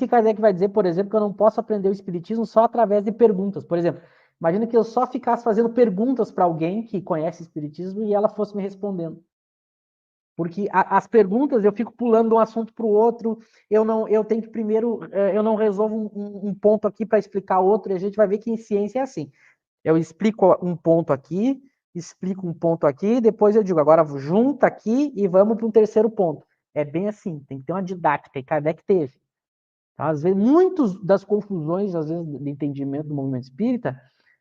Kardec vai dizer, por exemplo, que eu não posso aprender o espiritismo só através de perguntas. Por exemplo, imagina que eu só ficasse fazendo perguntas para alguém que conhece espiritismo e ela fosse me respondendo. Porque as perguntas eu fico pulando de um assunto para o outro, eu tenho que primeiro, eu não resolvo um ponto aqui para explicar outro, e a gente vai ver que em ciência é assim. Eu explico um ponto aqui, explico um ponto aqui, depois eu digo, agora junta aqui e vamos para um terceiro ponto. É bem assim, tem que ter uma didática, e Kardec teve. Tá? Às vezes, muitas das confusões, às vezes, de entendimento do movimento espírita,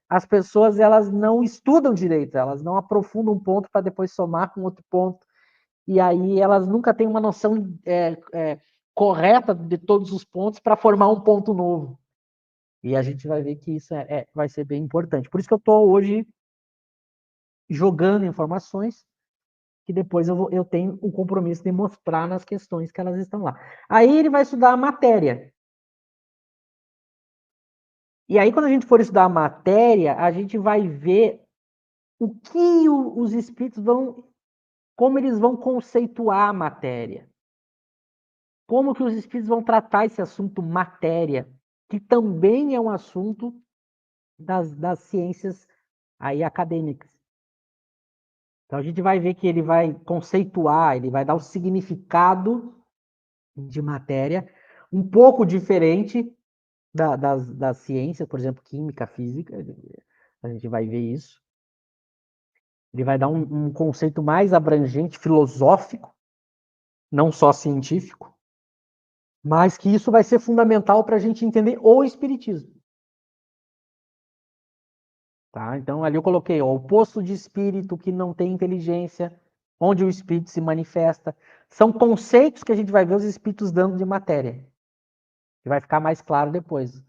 as pessoas elas não estudam direito, elas não aprofundam um ponto para depois somar com outro ponto, e aí elas nunca têm uma noção correta de todos os pontos para formar um ponto novo. E a gente vai ver que isso vai ser bem importante. Por isso que eu estou hoje jogando informações que depois eu tenho o compromisso de mostrar nas questões que elas estão lá. Aí ele vai estudar a matéria. E aí, quando a gente for estudar a matéria, a gente vai ver o que os espíritos vão, como eles vão conceituar a matéria. Como que os espíritos vão tratar esse assunto matéria, que também é um assunto das ciências aí acadêmicas. Então a gente vai ver que ele vai conceituar, ele vai dar o significado de matéria um pouco diferente das ciências, por exemplo, química, física. A gente vai ver isso. Ele vai dar um conceito mais abrangente, filosófico, não só científico, mas que isso vai ser fundamental para a gente entender o espiritismo. Tá? Então, ali eu coloquei o oposto de espírito que não tem inteligência, onde o espírito se manifesta. São conceitos que a gente vai ver os espíritos dando de matéria, que vai ficar mais claro depois.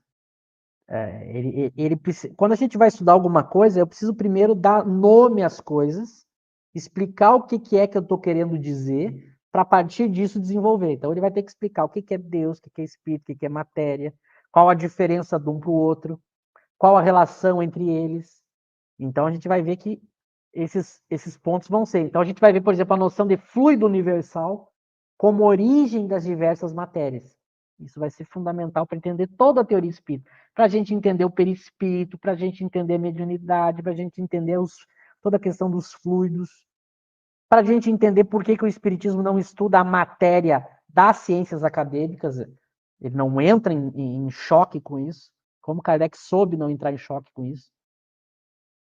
Quando a gente vai estudar alguma coisa, eu preciso primeiro dar nome às coisas, explicar o que é que eu estou querendo dizer, para a partir disso desenvolver. Então, ele vai ter que explicar o que é Deus, o que é espírito, o que é matéria, qual a diferença de um para o outro, qual a relação entre eles. Então, a gente vai ver que esses pontos vão ser. Então, a gente vai ver, por exemplo, a noção de fluido universal como origem das diversas matérias. Isso vai ser fundamental para entender toda a teoria espírita. Para a gente entender o perispírito, para a gente entender a mediunidade, para a gente entender toda a questão dos fluidos, para a gente entender por que o espiritismo não estuda a matéria das ciências acadêmicas, ele não entra em choque com isso, como Kardec soube não entrar em choque com isso.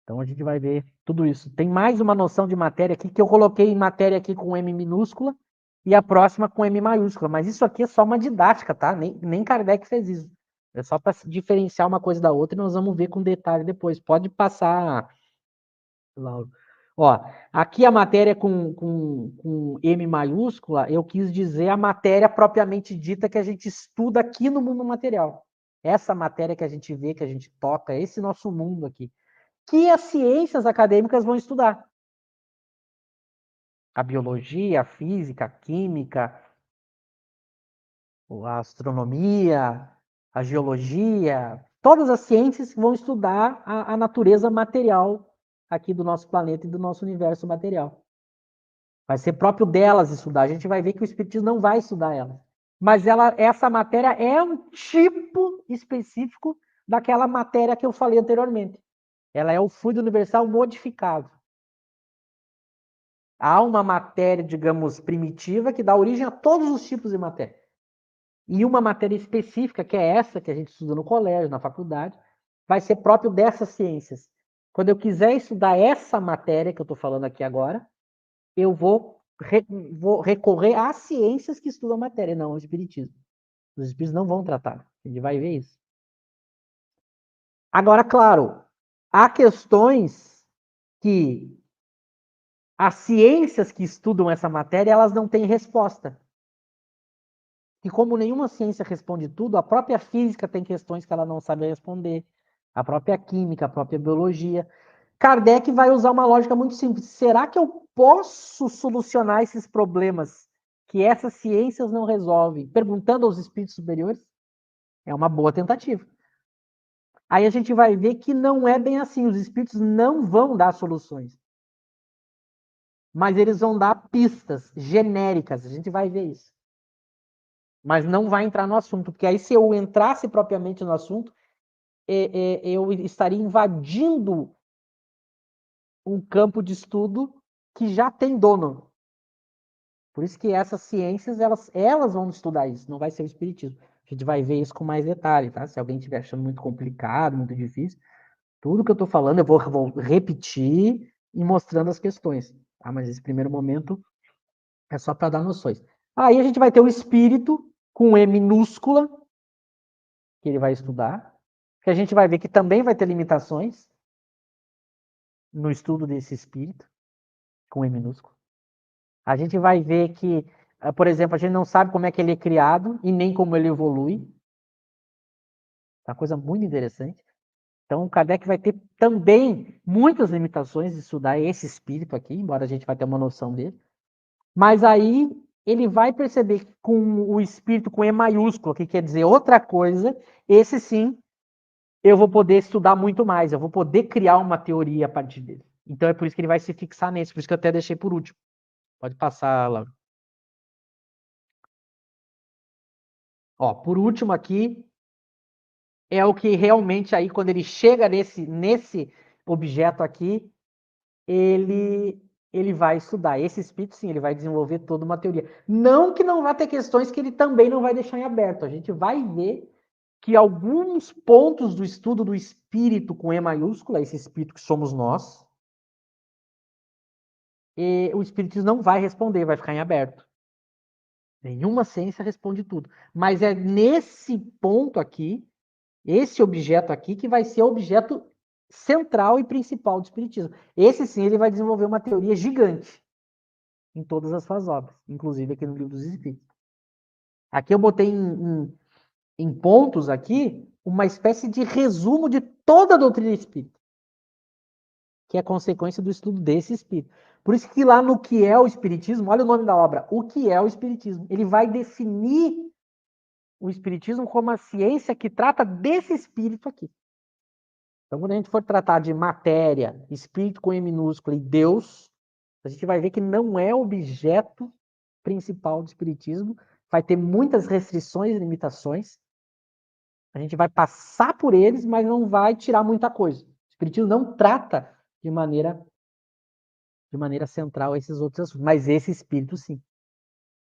Então a gente vai ver tudo isso. Tem mais uma noção de matéria aqui, que eu coloquei em matéria aqui com M minúscula e a próxima com M maiúscula. Mas isso aqui é só uma didática, tá? Nem Kardec fez isso. É só para diferenciar uma coisa da outra e nós vamos ver com detalhe depois. Pode passar, Lauro. Ó, aqui a matéria com M maiúscula, eu quis dizer a matéria propriamente dita que a gente estuda aqui no mundo material. Essa matéria que a gente vê, que a gente toca, esse nosso mundo aqui que as ciências acadêmicas vão estudar. A biologia, a física, a química, a astronomia, a geologia, todas as ciências vão estudar a natureza material aqui do nosso planeta e do nosso universo material. Vai ser próprio delas estudar. A gente vai ver que o espiritismo não vai estudar elas. Mas essa matéria é um tipo específico daquela matéria que eu falei anteriormente. Ela é o fluido universal modificado. Há uma matéria, digamos, primitiva que dá origem a todos os tipos de matéria. E uma matéria específica, que é essa que a gente estuda no colégio, na faculdade, vai ser próprio dessas ciências. Quando eu quiser estudar essa matéria que eu estou falando aqui agora, eu vou recorrer às ciências que estudam a matéria, não ao espiritismo. Os espíritos não vão tratar. A gente vai ver isso. Agora, claro, há questões que as ciências que estudam essa matéria, elas não têm resposta. E como nenhuma ciência responde tudo, a própria física tem questões que ela não sabe responder, a própria química, a própria biologia. Kardec vai usar uma lógica muito simples. Será que eu posso solucionar esses problemas que essas ciências não resolvem? Perguntando aos espíritos superiores? É uma boa tentativa. Aí a gente vai ver que não é bem assim. Os espíritos não vão dar soluções. Mas eles vão dar pistas genéricas. A gente vai ver isso. mas não vai entrar no assunto, porque aí se eu entrasse propriamente no assunto, eu estaria invadindo um campo de estudo que já tem dono. Por isso que essas ciências, elas vão estudar isso, não vai ser o espiritismo. A gente vai ver isso com mais detalhe, tá? Se alguém estiver achando muito complicado, muito difícil, tudo que eu estou falando eu vou repetir e mostrando as questões. Tá? Mas esse primeiro momento é só para dar noções. Aí a gente vai ter o espírito com E minúscula, que ele vai estudar, que a gente vai ver que também vai ter limitações no estudo desse espírito, com E minúsculo. A gente vai ver que, por exemplo, a gente não sabe como é que ele é criado e nem como ele evolui. É uma coisa muito interessante. Então, o Kardec vai ter também muitas limitações de estudar esse espírito aqui, embora a gente vai ter uma noção dele. Mas aí ele vai perceber que com o espírito com E maiúsculo, que quer dizer outra coisa, esse sim eu vou poder estudar muito mais, eu vou poder criar uma teoria a partir dele. Então é por isso que ele vai se fixar nesse, por isso que eu até deixei por último. Pode passar, Laura. Ó, por último aqui, é o que realmente aí, quando ele chega nesse objeto aqui, ele vai estudar. Esse espírito, sim, ele vai desenvolver toda uma teoria. Não que não vá ter questões que ele também não vai deixar em aberto. A gente vai ver que alguns pontos do estudo do espírito com E maiúscula, esse espírito que somos nós, o espiritismo não vai responder, vai ficar em aberto. Nenhuma ciência responde tudo. Mas é nesse ponto aqui, esse objeto aqui, que vai ser o objeto central e principal do espiritismo. Esse sim, ele vai desenvolver uma teoria gigante em todas as suas obras, inclusive aqui no Livro dos Espíritos. Aqui eu botei em pontos aqui uma espécie de resumo de toda a doutrina espírita, que é consequência do estudo desse espírito. Por isso que lá no que é o espiritismo, olha o nome da obra, o que é o espiritismo. Ele vai definir o espiritismo como a ciência que trata desse espírito aqui. Então, quando a gente for tratar de matéria, espírito com E minúsculo e Deus, a gente vai ver que não é objeto principal do espiritismo, vai ter muitas restrições e limitações. A gente vai passar por eles, mas não vai tirar muita coisa. O espiritismo não trata de maneira central esses outros assuntos, mas esse espírito sim.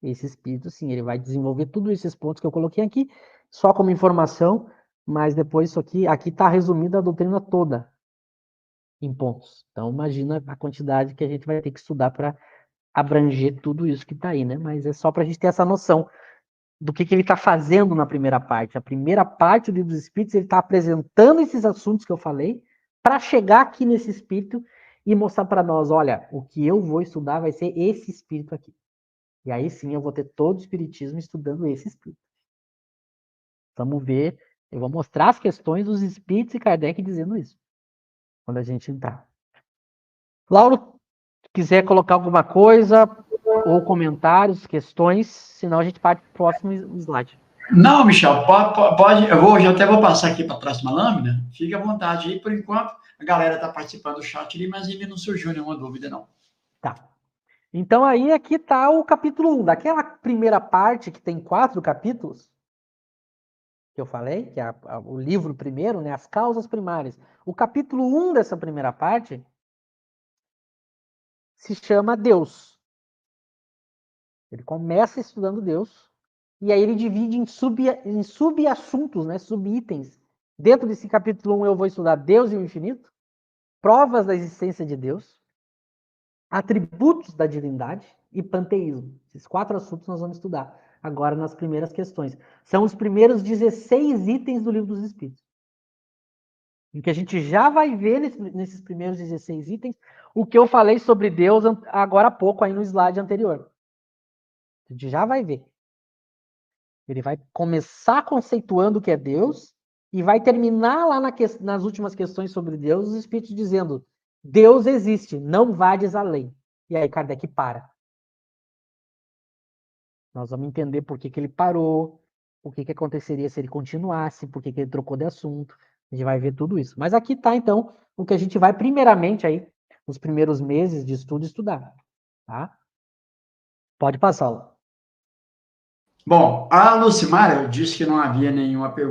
Esse espírito sim, ele vai desenvolver todos esses pontos que eu coloquei aqui, só como informação, mas depois isso aqui está resumida a doutrina toda em pontos. Então imagina a quantidade que a gente vai ter que estudar para abranger tudo isso que está aí, né? Mas é só para a gente ter essa noção do que ele está fazendo na primeira parte. A primeira parte do Livro dos Espíritos, ele está apresentando esses assuntos que eu falei, para chegar aqui nesse espírito e mostrar para nós, olha, o que eu vou estudar vai ser esse espírito aqui. E aí sim eu vou ter todo o espiritismo estudando esse espírito. Vamos ver, eu vou mostrar as questões dos espíritos e Kardec dizendo isso, quando a gente entrar. Lauro, quiser colocar alguma coisa, ou comentários, questões, senão a gente parte para o próximo slide. Não, Michel, pode, já até vou passar aqui para a próxima lâmina. Fique à vontade aí, por enquanto. A galera está participando do chat ali, mas ainda não surgiu nenhuma dúvida, não. Tá. Então aí aqui está o capítulo 1. Daquela primeira parte, que tem 4 capítulos, que eu falei, que é o livro primeiro, né, as causas primárias. O capítulo 1 dessa primeira parte se chama Deus. Ele começa estudando Deus, e aí ele divide em subassuntos, né, subitens. Dentro desse capítulo 1 eu vou estudar Deus e o infinito, provas da existência de Deus, atributos da divindade e panteísmo. Esses 4 assuntos nós vamos estudar agora nas primeiras questões. São os primeiros 16 itens do Livro dos Espíritos. Em que a gente já vai ver nesses primeiros 16 itens o que eu falei sobre Deus agora há pouco, aí no slide anterior. A gente já vai ver. Ele vai começar conceituando o que é Deus e vai terminar lá nas últimas questões sobre Deus, os Espíritos dizendo: Deus existe, não vades além. E aí Kardec para. Nós vamos entender por que ele parou, o que aconteceria se ele continuasse, por que ele trocou de assunto. A gente vai ver tudo isso. Mas aqui está, então, o que a gente vai, primeiramente, aí, nos primeiros meses de estudo, estudar. Tá? Pode passar, Laura. Bom, a Lucimara disse que não havia nenhuma pergunta.